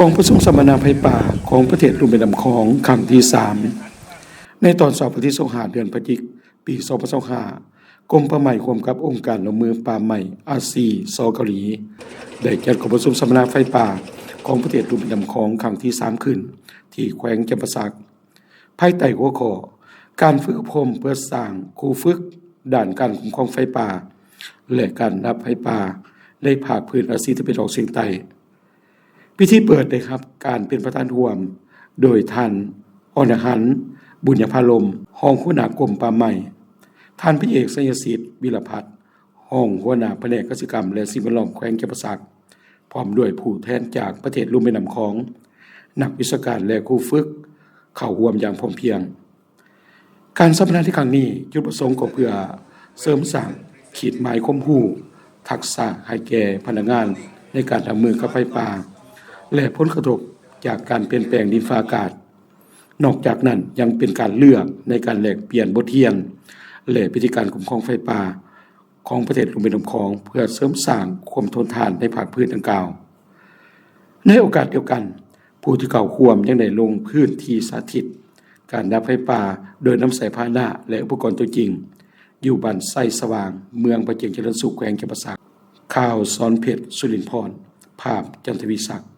องประชุมสัมมนาไฟป่าของประเทศลุ่มแม่น้ำคองครั้งที่3ในตอนสอบวันที่25เดือนพฤศจิกายนปี2025กรมป่าไม้ร่วมกับองค์การละเมือป่าไม้อาซีซอเกาหลีได้จัดการประชุมสัมมนาไฟป่าของประเทศลุ่มแม่น้ำคองครั้งที่3ขึ้นที่แขวงจำปาสักภายใต้หัวข้อการฝึกอบรมเพื่อสร้างครูฝึกด้านการคุ้มครองไฟป่าและการดับไฟป่าในภาคพื้นอาซีตะวันออกเฉียงใต้พิธีเปิดเลยครับการเป็นประธานร่วมโดยท่านอรหันต์บุญญภารมรองหัวหน้ากรมป่าไม้ท่านพิเอกสัญญสิทธิ์วิรพัฒน์รองหัวหน้าแผนกเกษตรกรรมและสิ่งแวดล้อมแขวงจำปาสักพร้อมด้วยผู้แทนจากประเทศลุ่มแม่น้ำคองนักวิชาการและครูฝึกเข้าร่วมอย่างพร้อมเพรียงการสัมมนาที่ครั้งนี้จุดประสงค์ก็เพื่อเสริมสร้างขีดหมายความรู้ทักษะให้แก่พนักงานในการรับมือกับไฟป่าและผลกระทบจากการเปลี่ยนแปลงดินฟ้าอากาศนอกจากนั้นยังเป็นการเลือกในการแลกเปลี่ยนบทเรียนและพิธีการคุ้มครองไฟป่าของประเทศลุ่มแม่น้ำคองเพื่อเสริมสร้างความทนทานในภาคพื้นดังกล่าวในโอกาสเดียวกันผู้ที่เข้าร่วมยังได้ลงพื้นที่สาธิตการดับไฟป่าโดยนำสายพาหนะและอุปกรณ์ตัวจริงอยู่บ้านไส้สว่างเมืองประเจียงเจริญสุขแขวงจำปาสักข่าวสอนเพชรสุรินทร์พรภาพจันทวิศักดิ์